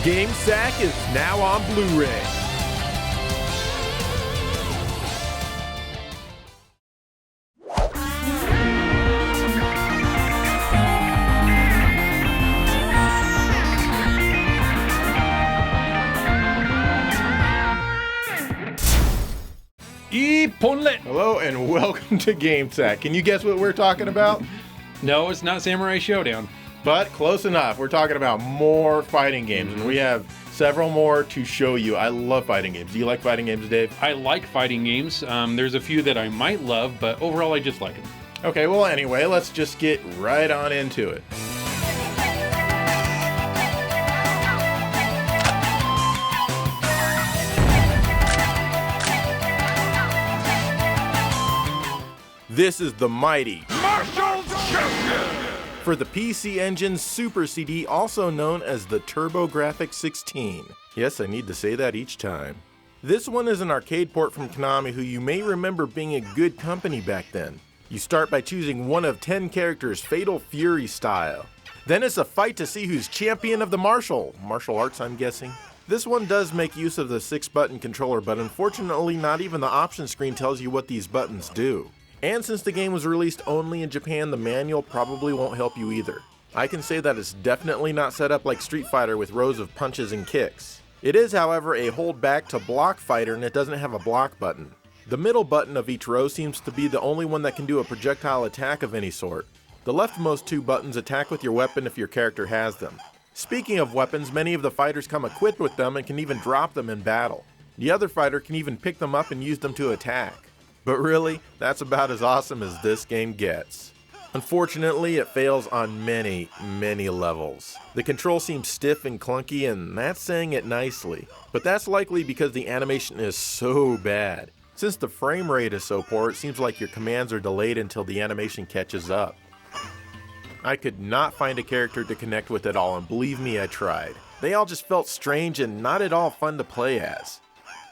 Game Sack is now on Blu-ray. Hello and welcome to Game Sack. Can you guess what we're talking about? No, it's not Samurai Showdown. But close enough. We're talking about more fighting games, and we have several more to show you. I love fighting games. Do you like fighting games, Dave? I like fighting games. There's a few that I might love, but overall I just like them. Okay, well anyway, let's just get right on into it. This is the mighty Marshall Champion for the PC Engine Super CD, also known as the TurboGrafx 16. Yes, I need to say that each time. This one is an arcade port from Konami, who you may remember being a good company back then. You start by choosing one of 10 characters, Fatal Fury style. Then it's a fight to see who's champion of the martial arts, I'm guessing. This one does make use of the 6-button controller, but unfortunately not even the option screen tells you what these buttons do. And since the game was released only in Japan, the manual probably won't help you either. I can say that it's definitely not set up like Street Fighter with rows of punches and kicks. It is, however, a hold back to block fighter, and it doesn't have a block button. The middle button of each row seems to be the only one that can do a projectile attack of any sort. The leftmost two buttons attack with your weapon if your character has them. Speaking of weapons, many of the fighters come equipped with them and can even drop them in battle. The other fighter can even pick them up and use them to attack. But really, that's about as awesome as this game gets. Unfortunately, it fails on many levels. The control seems stiff and clunky, and that's saying it nicely. But that's likely because the animation is so bad. Since the frame rate is so poor, it seems like your commands are delayed until the animation catches up. I could not find a character to connect with at all, and believe me, I tried. They all just felt strange and not at all fun to play as.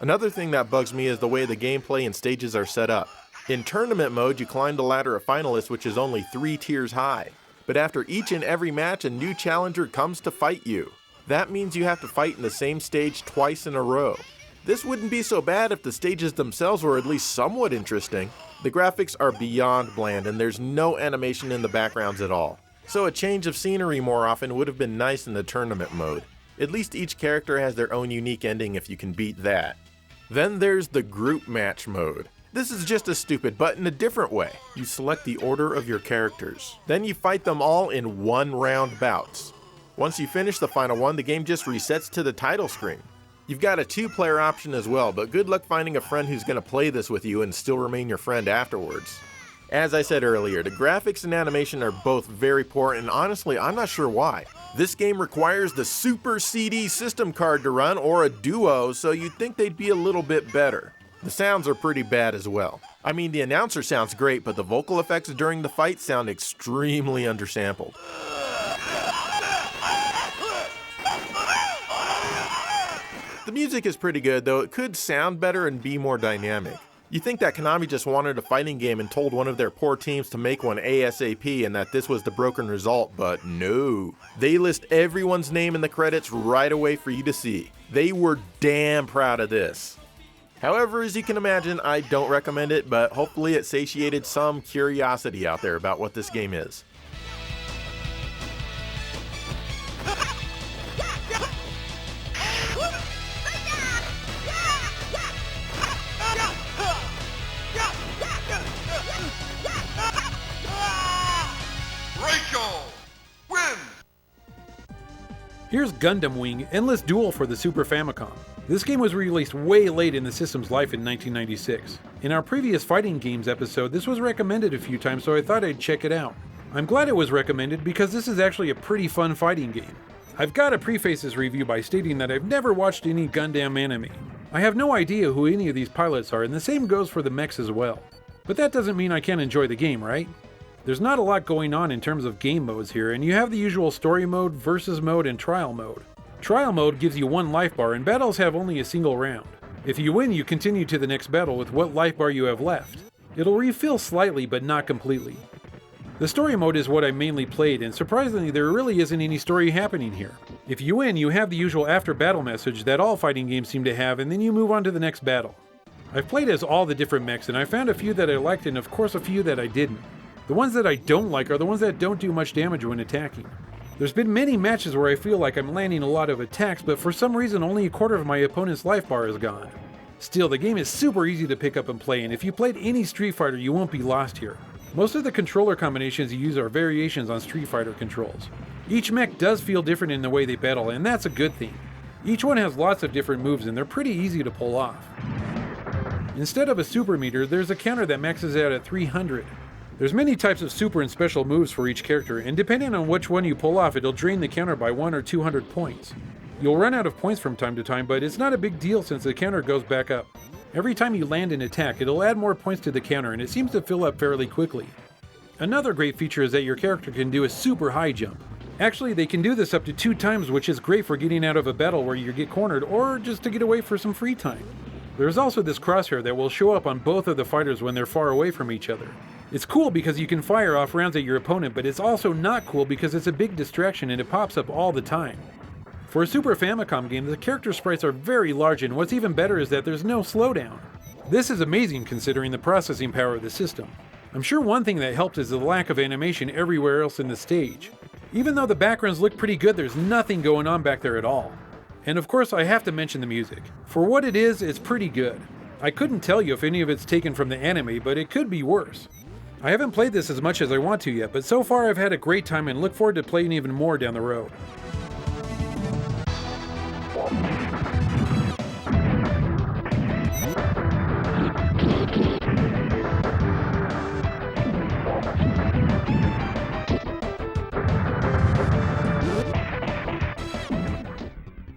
Another thing that bugs me is the way the gameplay and stages are set up. In tournament mode, you climb the ladder of finalists, which is only 3 tiers high. But after each and every match, a new challenger comes to fight you. That means you have to fight in the same stage twice in a row. This wouldn't be so bad if the stages themselves were at least somewhat interesting. The graphics are beyond bland, and there's no animation in the backgrounds at all. So a change of scenery more often would have been nice in the tournament mode. At least each character has their own unique ending if you can beat that. Then there's the group match mode. This is just as stupid, but in a different way. You select the order of your characters. Then you fight them all in 1-round bouts. Once you finish the final one, the game just resets to the title screen. You've got a 2-player option as well, but good luck finding a friend who's going to play this with you and still remain your friend afterwards. As I said earlier, the graphics and animation are both very poor, and honestly, I'm not sure why. This game requires the Super CD system card to run, or a Duo, so you'd think they'd be a little bit better. The sounds are pretty bad as well. I mean, the announcer sounds great, but the vocal effects during the fight sound extremely undersampled. The music is pretty good, though it could sound better and be more dynamic. You think that Konami just wanted a fighting game and told one of their poor teams to make one ASAP and that this was the broken result, but no. They list everyone's name in the credits right away for you to see. They were damn proud of this. However, as you can imagine, I don't recommend it, but hopefully it satiated some curiosity out there about what this game is. Here's Gundam Wing Endless Duel for the Super Famicom. This game was released way late in the system's life in 1996. In our previous fighting games episode, this was recommended a few times, so I thought I'd check it out. I'm glad it was recommended because this is actually a pretty fun fighting game. I've got to preface this review by stating that I've never watched any Gundam anime. I have no idea who any of these pilots are, and the same goes for the mechs as well. But that doesn't mean I can't enjoy the game, right? There's not a lot going on in terms of game modes here, and you have the usual story mode, versus mode, and trial mode. Trial mode gives you 1 life bar, and battles have only a single round. If you win, you continue to the next battle with what life bar you have left. It'll refill slightly, but not completely. The story mode is what I mainly played, and surprisingly there really isn't any story happening here. If you win, you have the usual after-battle message that all fighting games seem to have, and then you move on to the next battle. I've played as all the different mechs, and I found a few that I liked and of course a few that I didn't. The ones that I don't like are the ones that don't do much damage when attacking. There's been many matches where I feel like I'm landing a lot of attacks, but for some reason only a quarter of my opponent's life bar is gone. Still, the game is super easy to pick up and play, and if you played any Street Fighter, you won't be lost here. Most of the controller combinations you use are variations on Street Fighter controls. Each mech does feel different in the way they battle, and that's a good thing. Each one has lots of different moves, and they're pretty easy to pull off. Instead of a super meter, there's a counter that maxes out at 300. There's many types of super and special moves for each character, and depending on which one you pull off, it'll drain the counter by 100 or 200 points. You'll run out of points from time to time, but it's not a big deal since the counter goes back up. Every time you land an attack, it'll add more points to the counter, and it seems to fill up fairly quickly. Another great feature is that your character can do a super high jump. Actually, they can do this up to 2 times, which is great for getting out of a battle where you get cornered, or just to get away for some free time. There's also this crosshair that will show up on both of the fighters when they're far away from each other. It's cool because you can fire off rounds at your opponent, but it's also not cool because it's a big distraction and it pops up all the time. For a Super Famicom game, the character sprites are very large, and what's even better is that there's no slowdown. This is amazing considering the processing power of the system. I'm sure one thing that helped is the lack of animation everywhere else in the stage. Even though the backgrounds look pretty good, there's nothing going on back there at all. And of course, I have to mention the music. For what it is, it's pretty good. I couldn't tell you if any of it's taken from the anime, but it could be worse. I haven't played this as much as I want to yet, but so far I've had a great time and look forward to playing even more down the road.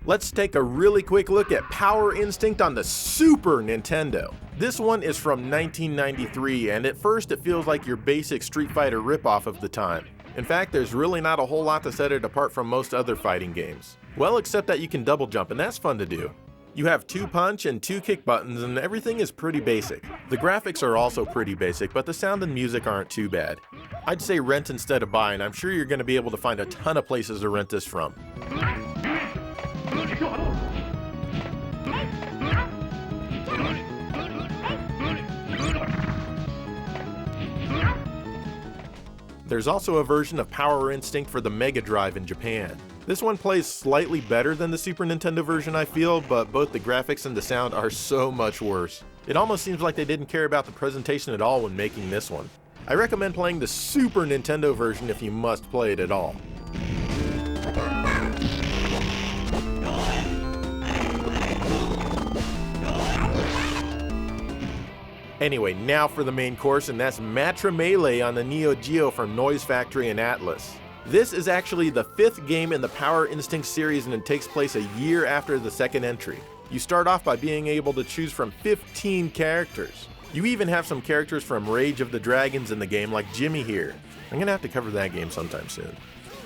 Let's take a really quick look at Power Instinct on the Super Nintendo. This one is from 1993, and at first it feels like your basic Street Fighter ripoff of the time. In fact, there's really not a whole lot to set it apart from most other fighting games. Well, except that you can double jump, and that's fun to do. You have 2 punch and 2 kick buttons, and everything is pretty basic. The graphics are also pretty basic, but the sound and music aren't too bad. I'd say rent instead of buy, and I'm sure you're going to be able to find a ton of places to rent this from. There's also a version of Power Instinct for the Mega Drive in Japan. This one plays slightly better than the Super Nintendo version, I feel, but both the graphics and the sound are so much worse. It almost seems like they didn't care about the presentation at all when making this one. I recommend playing the Super Nintendo version if you must play it at all. Anyway, now for the main course, and that's Matrimelee on the Neo Geo from Noise Factory and Atlas. This is actually the 5th game in the Power Instinct series, and it takes place a year after the second entry. You start off by being able to choose from 15 characters. You even have some characters from Rage of the Dragons in the game, like Jimmy here. I'm gonna have to cover that game sometime soon.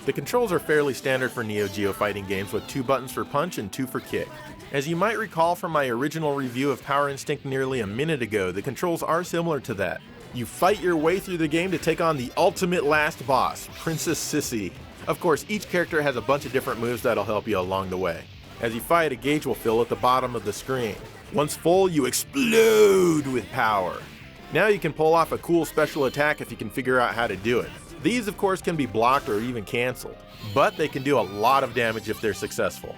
The controls are fairly standard for Neo Geo fighting games, with 2 buttons for punch and 2 for kick. As you might recall from my original review of Power Instinct nearly a minute ago, the controls are similar to that. You fight your way through the game to take on the ultimate last boss, Princess Sissy. Of course, each character has a bunch of different moves that'll help you along the way. As you fight, a gauge will fill at the bottom of the screen. Once full, you explode with power. Now you can pull off a cool special attack if you can figure out how to do it. These, of course, can be blocked or even cancelled, but they can do a lot of damage if they're successful.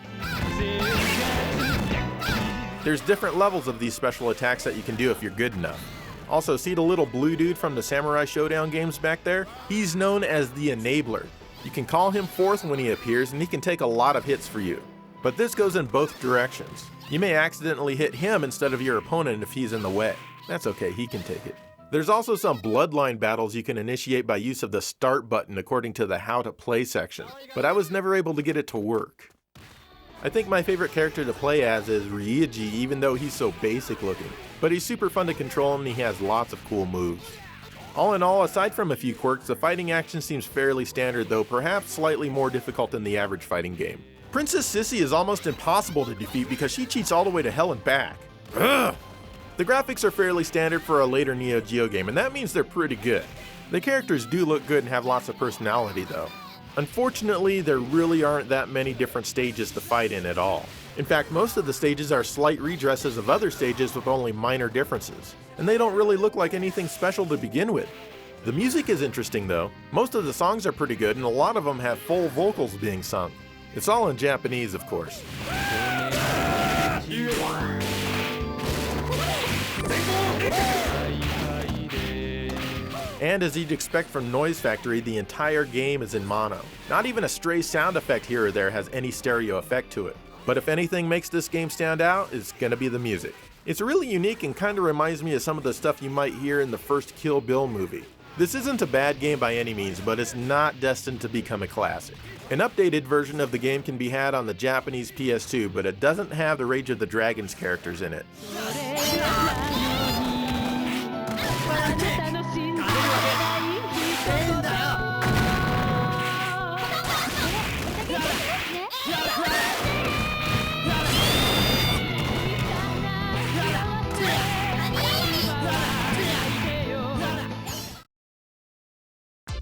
There's different levels of these special attacks that you can do if you're good enough. Also, see the little blue dude from the Samurai Showdown games back there? He's known as the Enabler. You can call him forth when he appears, and he can take a lot of hits for you. But this goes in both directions. You may accidentally hit him instead of your opponent if he's in the way. That's okay, he can take it. There's also some bloodline battles you can initiate by use of the start button according to the how to play section, but I was never able to get it to work. I think my favorite character to play as is Ryuji, even though he's so basic looking. But he's super fun to control and he has lots of cool moves. All in all, aside from a few quirks, the fighting action seems fairly standard, though perhaps slightly more difficult than the average fighting game. Princess Sissy is almost impossible to defeat because she cheats all the way to hell and back. Ugh! The graphics are fairly standard for a later Neo Geo game, and that means they're pretty good. The characters do look good and have lots of personality though. Unfortunately, there really aren't that many different stages to fight in at all. In fact, most of the stages are slight redresses of other stages with only minor differences, and they don't really look like anything special to begin with. The music is interesting though. Most of the songs are pretty good and a lot of them have full vocals being sung. It's all in Japanese, of course. And as you'd expect from Noise Factory, the entire game is in mono. Not even a stray sound effect here or there has any stereo effect to it. But if anything makes this game stand out, it's gonna be the music. It's really unique and kinda reminds me of some of the stuff you might hear in the first Kill Bill movie. This isn't a bad game by any means, but it's not destined to become a classic. An updated version of the game can be had on the Japanese PS2, but it doesn't have the Rage of the Dragons characters in it.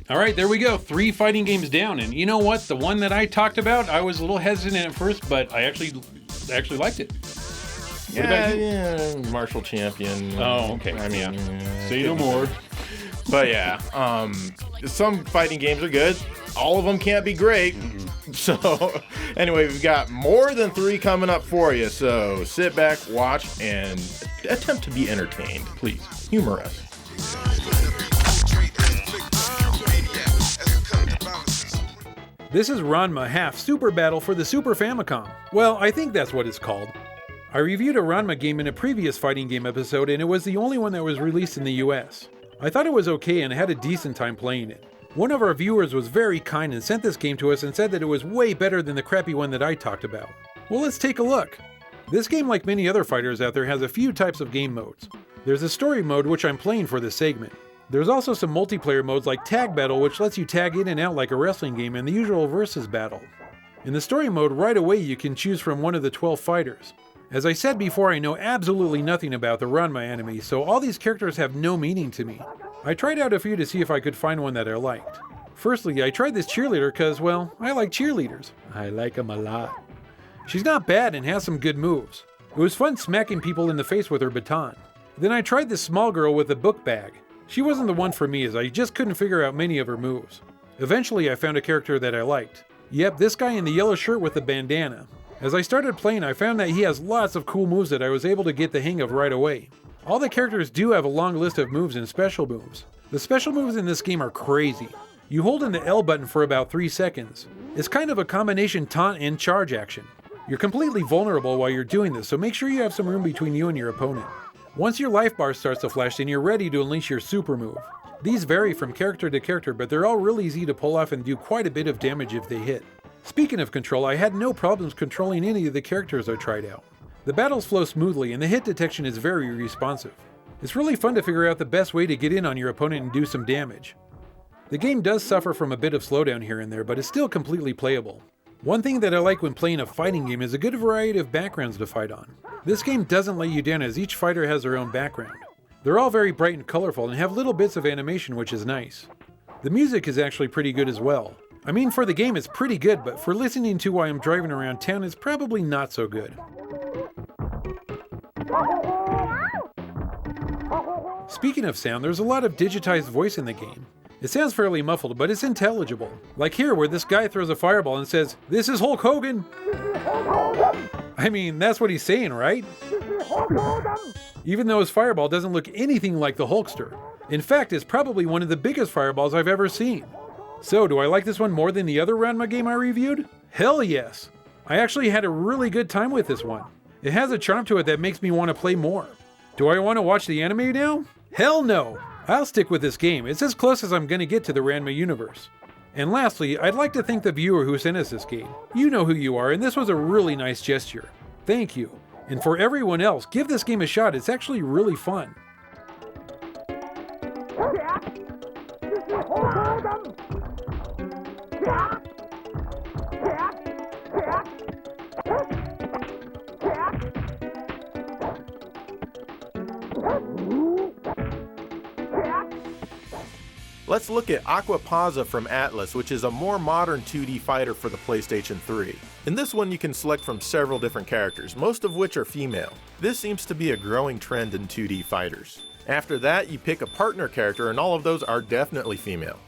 Alright, there we go. 3 fighting games down. And you know what? The one that I talked about, I was a little hesitant at first, but I actually liked it. Yeah, Martial Champion. Oh, okay. I mean, Say no more. But yeah, some fighting games are good. All of them can't be great. So anyway, we've got more than 3 coming up for you. So sit back, watch, and attempt to be entertained. Please, humor us. This is Ranma Half Super Battle for the Super Famicom. Well, I think that's what it's called. I reviewed a Ranma game in a previous fighting game episode, and it was the only one that was released in the US. I thought it was okay and had a decent time playing it. One of our viewers was very kind and sent this game to us and said that it was way better than the crappy one that I talked about. Well, let's take a look. This game, like many other fighters out there, has a few types of game modes. There's a story mode, which I'm playing for this segment. There's also some multiplayer modes like Tag Battle, which lets you tag in and out like a wrestling game, and the usual versus battle. In the story mode, right away you can choose from one of the 12 fighters. As I said before, I know absolutely nothing about the Ranma anime, so all these characters have no meaning to me. I tried out a few to see if I could find one that I liked. Firstly, I tried this cheerleader because, well, I like cheerleaders. I like them a lot. She's not bad and has some good moves. It was fun smacking people in the face with her baton. Then I tried this small girl with a book bag. She wasn't the one for me as I just couldn't figure out many of her moves. Eventually I found a character that I liked. Yep, this guy in the yellow shirt with the bandana. As I started playing, I found that he has lots of cool moves that I was able to get the hang of right away. All the characters do have a long list of moves and special moves. The special moves in this game are crazy. You hold in the L button for about 3 seconds. It's kind of a combination taunt and charge action. You're completely vulnerable while you're doing this, so make sure you have some room between you and your opponent. Once your life bar starts to flash, then you're ready to unleash your super move. These vary from character to character, but they're all really easy to pull off and do quite a bit of damage if they hit. Speaking of control, I had no problems controlling any of the characters I tried out. The battles flow smoothly and the hit detection is very responsive. It's really fun to figure out the best way to get in on your opponent and do some damage. The game does suffer from a bit of slowdown here and there, but it's still completely playable. One thing that I like when playing a fighting game is a good variety of backgrounds to fight on. This game doesn't let you down as each fighter has their own background. They're all very bright and colorful and have little bits of animation, which is nice. The music is actually pretty good as well. I mean, for the game it's pretty good, but for listening to while I'm driving around town it's probably not so good. Speaking of sound, there's a lot of digitized voice in the game. It sounds fairly muffled, but it's intelligible. Like here, where this guy throws a fireball and says, "This is Hulk Hogan!" I mean, that's what he's saying, right? Even though his fireball doesn't look anything like the Hulkster. In fact, it's probably one of the biggest fireballs I've ever seen. So, do I like this one more than the other Ranma game I reviewed? Hell yes! I actually had a really good time with this one. It has a charm to it that makes me want to play more. Do I want to watch the anime now? Hell no! I'll stick with this game. It's as close as I'm going to get to the Ranma universe. And lastly, I'd like to thank the viewer who sent us this game. You know who you are, and this was a really nice gesture. Thank you. And for everyone else, give this game a shot. It's actually really fun. Let's look at AquaPazza from Atlas, which is a more modern 2D fighter for the PlayStation 3. In this one you can select from several different characters, most of which are female. This seems to be a growing trend in 2D fighters. After that, you pick a partner character, and all of those are definitely female.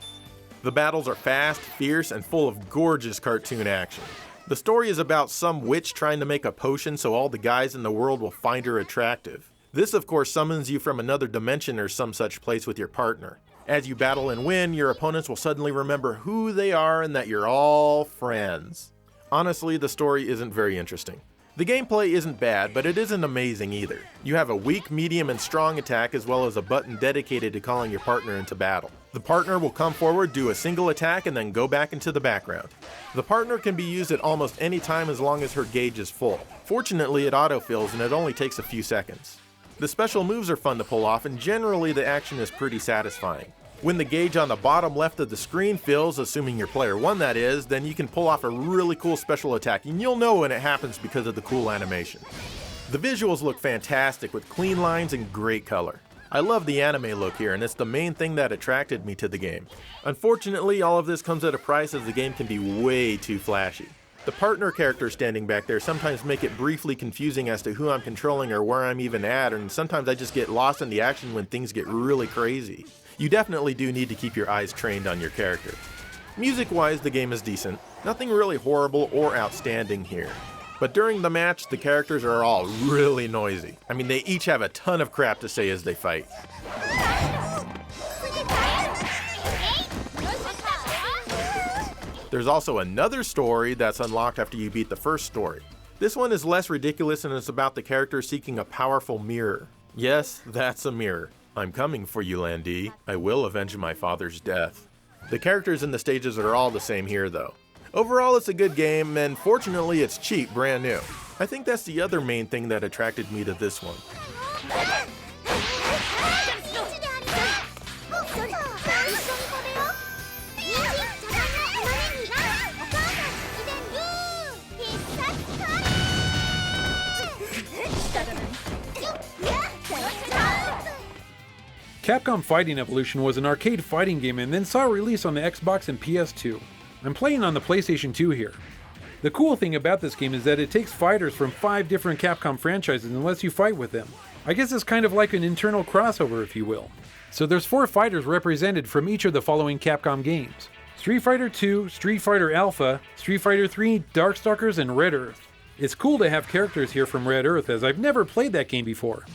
The battles are fast, fierce, and full of gorgeous cartoon action. The story is about some witch trying to make a potion so all the guys in the world will find her attractive. This of course summons you from another dimension or some such place with your partner. As you battle and win, your opponents will suddenly remember who they are and that you're all friends. Honestly, the story isn't very interesting. The gameplay isn't bad, but it isn't amazing either. You have a weak, medium, and strong attack as well as a button dedicated to calling your partner into battle. The partner will come forward, do a single attack, and then go back into the background. The partner can be used at almost any time as long as her gauge is full. Fortunately, it autofills and it only takes a few seconds. The special moves are fun to pull off, and generally the action is pretty satisfying. When the gauge on the bottom left of the screen fills, assuming your player 1 that is, then you can pull off a really cool special attack, and you'll know when it happens because of the cool animation. The visuals look fantastic with clean lines and great color. I love the anime look here, and it's the main thing that attracted me to the game. Unfortunately, all of this comes at a price as the game can be way too flashy. The partner characters standing back there sometimes make it briefly confusing as to who I'm controlling or where I'm even at, and sometimes I just get lost in the action when things get really crazy. You definitely do need to keep your eyes trained on your character. Music-wise, the game is decent. Nothing really horrible or outstanding here. But during the match, the characters are all really noisy. I mean, they each have a ton of crap to say as they fight. There's also another story that's unlocked after you beat the first story. This one is less ridiculous and it's about the character seeking a powerful mirror. Yes, that's a mirror. I'm coming for you, Landy. I will avenge my father's death. The characters in the stages are all the same here though. Overall, it's a good game, and fortunately it's cheap, brand new. I think that's the other main thing that attracted me to this one. Capcom Fighting Evolution was an arcade fighting game and then saw a release on the Xbox and PS2. I'm playing on the PlayStation 2 here. The cool thing about this game is that it takes fighters from 5 different Capcom franchises and lets you fight with them. I guess it's kind of like an internal crossover, if you will. So there's 4 fighters represented from each of the following Capcom games: Street Fighter II, Street Fighter Alpha, Street Fighter III, Darkstalkers, and Red Earth. It's cool to have characters here from Red Earth, as I've never played that game before.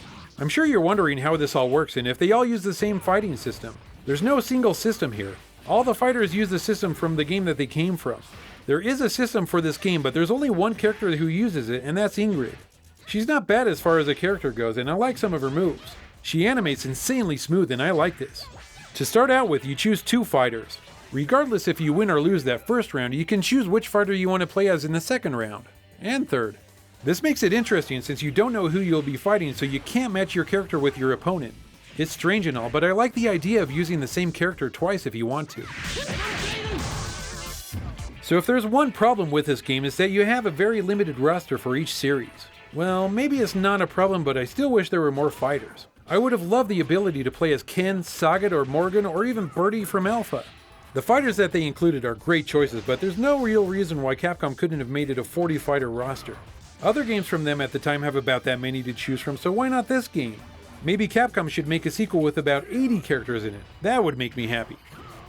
I'm sure you're wondering how this all works and if they all use the same fighting system. There's no single system here. All the fighters use the system from the game that they came from. There is a system for this game, but there's only one character who uses it, and that's Ingrid. She's not bad as far as a character goes, and I like some of her moves. She animates insanely smooth, and I like this. To start out with, you choose 2 fighters. Regardless if you win or lose that first round, you can choose which fighter you want to play as in the second round, and third. This makes it interesting since you don't know who you'll be fighting, so you can't match your character with your opponent. It's strange and all, but I like the idea of using the same character twice if you want to. So if there's one problem with this game, it's that you have a very limited roster for each series. Well, maybe it's not a problem, but I still wish there were more fighters. I would have loved the ability to play as Ken, Sagat, or Morgan, or even Birdie from Alpha. The fighters that they included are great choices, but there's no real reason why Capcom couldn't have made it a 40-fighter roster. Other games from them at the time have about that many to choose from, so why not this game? Maybe Capcom should make a sequel with about 80 characters in it. That would make me happy.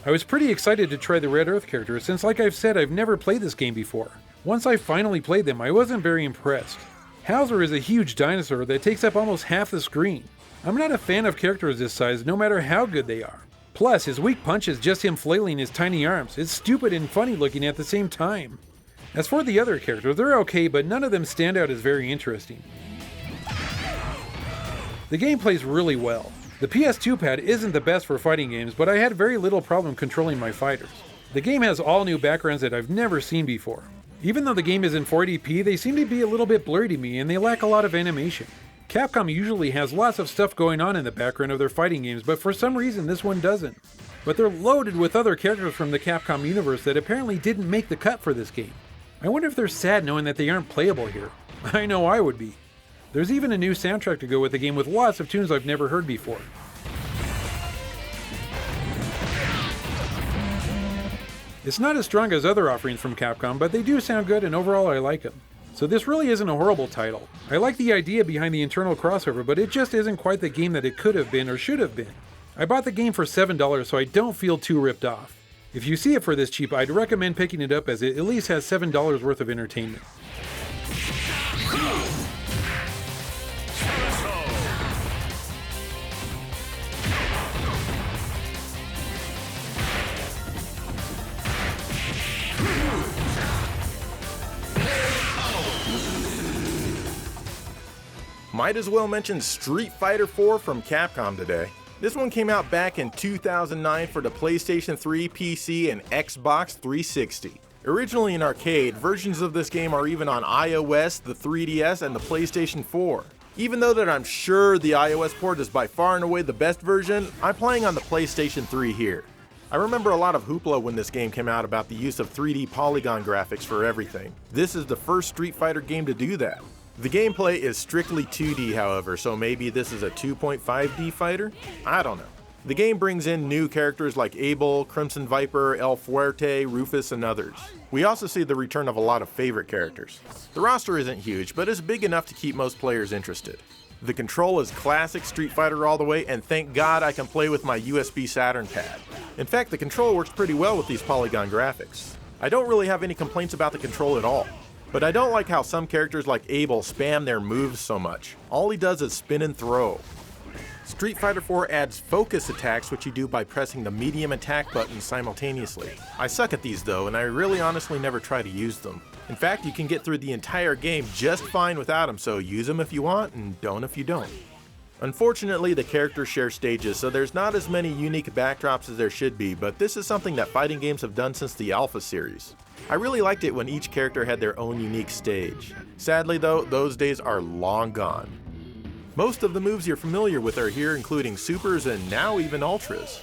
I was pretty excited to try the Red Earth characters since, like I've said, I've never played this game before. Once I finally played them, I wasn't very impressed. Hauser is a huge dinosaur that takes up almost half the screen. I'm not a fan of characters this size, no matter how good they are. Plus, his weak punch is just him flailing his tiny arms. It's stupid and funny looking at the same time. As for the other characters, they're okay, but none of them stand out as very interesting. The game plays really well. The PS2 pad isn't the best for fighting games, but I had very little problem controlling my fighters. The game has all new backgrounds that I've never seen before. Even though the game is in 480p, they seem to be a little bit blurry to me and they lack a lot of animation. Capcom usually has lots of stuff going on in the background of their fighting games, but for some reason this one doesn't. But they're loaded with other characters from the Capcom universe that apparently didn't make the cut for this game. I wonder if they're sad knowing that they aren't playable here. I know I would be. There's even a new soundtrack to go with the game with lots of tunes I've never heard before. It's not as strong as other offerings from Capcom, but they do sound good and overall I like them. So this really isn't a horrible title. I like the idea behind the internal crossover, but it just isn't quite the game that it could have been or should have been. I bought the game for $7, so I don't feel too ripped off. If you see it for this cheap, I'd recommend picking it up as it at least has $7 worth of entertainment. Might as well mention Street Fighter 4 from Capcom today. This one came out back in 2009 for the PlayStation 3, PC, and Xbox 360. Originally an arcade, versions of this game are even on iOS, the 3DS, and the PlayStation 4. Even though that I'm sure the iOS port is by far and away the best version, I'm playing on the PlayStation 3 here. I remember a lot of hoopla when this game came out about the use of 3D polygon graphics for everything. This is the first Street Fighter game to do that. The gameplay is strictly 2D, however, so maybe this is a 2.5D fighter? I don't know. The game brings in new characters like Abel, Crimson Viper, El Fuerte, Rufus, and others. We also see the return of a lot of favorite characters. The roster isn't huge, but it's big enough to keep most players interested. The control is classic Street Fighter all the way, and thank God I can play with my USB Saturn pad. In fact, the control works pretty well with these polygon graphics. I don't really have any complaints about the control at all. But I don't like how some characters like Abel spam their moves so much. All he does is spin and throw. Street Fighter 4 adds focus attacks, which you do by pressing the medium attack button simultaneously. I suck at these though, and I really honestly never try to use them. In fact, you can get through the entire game just fine without them, so use them if you want and don't if you don't. Unfortunately, the characters share stages, so there's not as many unique backdrops as there should be, but this is something that fighting games have done since the Alpha series. I really liked it when each character had their own unique stage. Sadly though, those days are long gone. Most of the moves you're familiar with are here, including supers and now even ultras.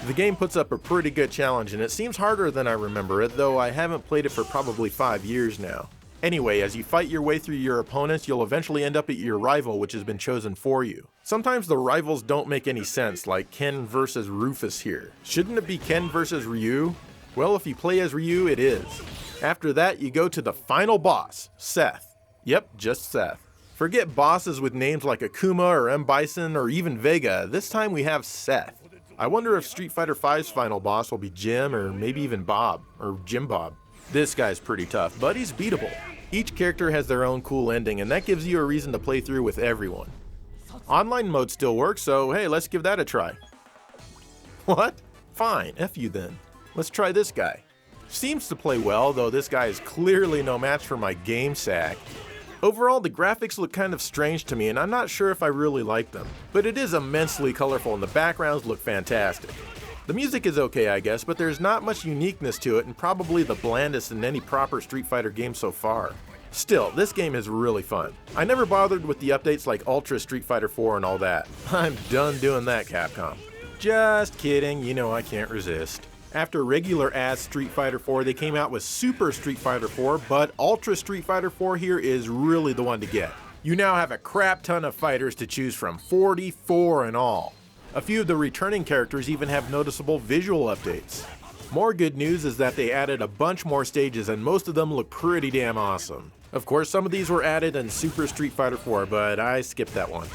The game puts up a pretty good challenge, and it seems harder than I remember it, though I haven't played it for probably 5 years now. Anyway, as you fight your way through your opponents, you'll eventually end up at your rival, which has been chosen for you. Sometimes the rivals don't make any sense, like Ken versus Rufus here. Shouldn't it be Ken versus Ryu? Well, if you play as Ryu, it is. After that, you go to the final boss, Seth. Yep, just Seth. Forget bosses with names like Akuma or M. Bison or even Vega, this time we have Seth. I wonder if Street Fighter V's final boss will be Jim or maybe even Bob, or Jim Bob. This guy's pretty tough, but he's beatable. Each character has their own cool ending, and that gives you a reason to play through with everyone. Online mode still works, so hey, let's give that a try. What? Fine, F you then. Let's try this guy. Seems to play well, though this guy is clearly no match for my game sack. Overall, the graphics look kind of strange to me, and I'm not sure if I really like them. But it is immensely colorful, and the backgrounds look fantastic. The music is okay, I guess, but there's not much uniqueness to it, and probably the blandest in any proper Street Fighter game so far. Still, this game is really fun. I never bothered with the updates like Ultra Street Fighter 4 and all that. I'm done doing that, Capcom. Just kidding, you know I can't resist. After regular-ass Street Fighter 4, they came out with Super Street Fighter 4, but Ultra Street Fighter 4 here is really the one to get. You now have a crap ton of fighters to choose from, 44 in all. A few of the returning characters even have noticeable visual updates. More good news is that they added a bunch more stages, and most of them look pretty damn awesome. Of course, some of these were added in Super Street Fighter 4, but I skipped that one.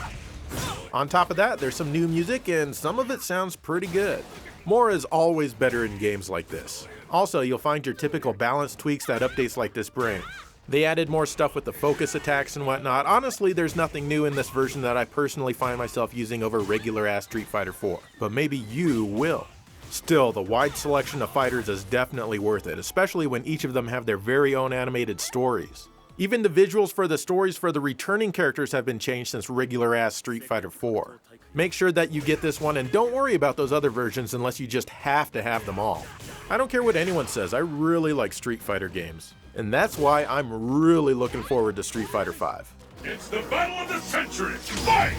On top of that, there's some new music, and some of it sounds pretty good. More is always better in games like this. Also, you'll find your typical balance tweaks that updates like this bring. They added more stuff with the focus attacks and whatnot. Honestly, there's nothing new in this version that I personally find myself using over regular-ass Street Fighter 4, but maybe you will. Still, the wide selection of fighters is definitely worth it, especially when each of them have their very own animated stories. Even the visuals for the stories for the returning characters have been changed since regular-ass Street Fighter 4. Make sure that you get this one, and don't worry about those other versions unless you just have to have them all. I don't care what anyone says, I really like Street Fighter games. And that's why I'm really looking forward to Street Fighter 5. It's the battle of the century! Fight!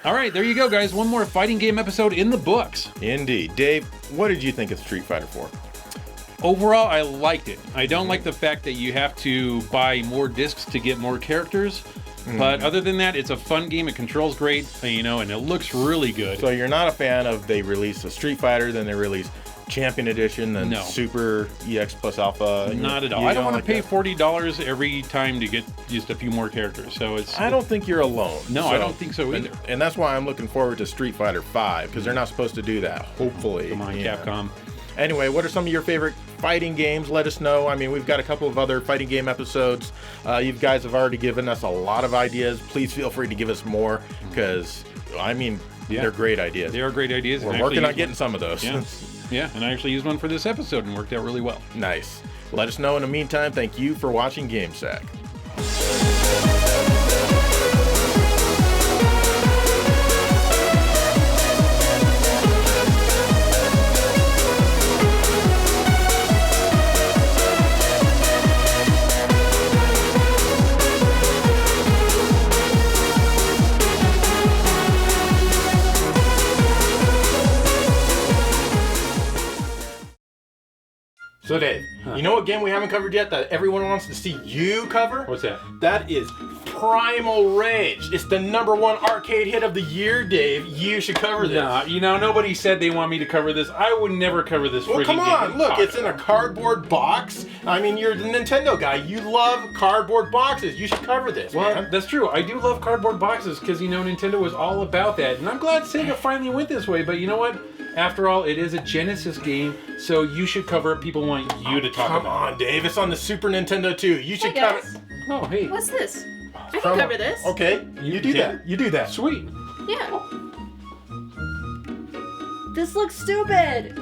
All right, there you go, guys. One more fighting game episode in the books. Indeed. Dave, what did you think of Street Fighter 4? Overall, I liked it. I don't like the fact that you have to buy more discs to get more characters. But other than that, it's a fun game. It controls great, you know, and it looks really good. So you're not a fan of they release a Street Fighter, then they release Champion Edition, then Super EX plus Alpha? Not at all. I don't want to pay $40 every time to get just a few more characters. So it's. I don't think you're alone. No, I don't think so either. And that's why I'm looking forward to Street Fighter 5, because they're not supposed to do that, hopefully. Come on, Capcom. Anyway, what are some of your favorite fighting games? Let us know. I mean, we've got a couple of other fighting game episodes. You guys have already given us a lot of ideas. Please feel free to give us more, because, I mean, they're great ideas. They are great ideas. We're working on getting some of those. Yeah, and I actually used one for this episode and worked out really well. Nice. Let us know in the meantime. Thank you for watching GameSack. So Dave, you know what game we haven't covered yet that everyone wants to see you cover? What's that? That is Primal Rage. It's the #1 arcade hit of the year, Dave. You should cover this. Nah, you know, nobody said they want me to cover this. I would never cover this Well, freaking come on. game. Look, it's in a cardboard box. I mean, you're the Nintendo guy. You love cardboard boxes. You should cover this, Well, man. that's true. I do love cardboard boxes because, you know, Nintendo was all about that. And I'm glad Sega finally went this way. But you know what? After all, it is a Genesis game, so you should cover it. People want you to talk about it. Come on, Dave. It's on the Super Nintendo too. You should cover guys. Oh, hey. What's this? I can cover this. Okay, you do that. You do that. Sweet. Yeah. This looks stupid.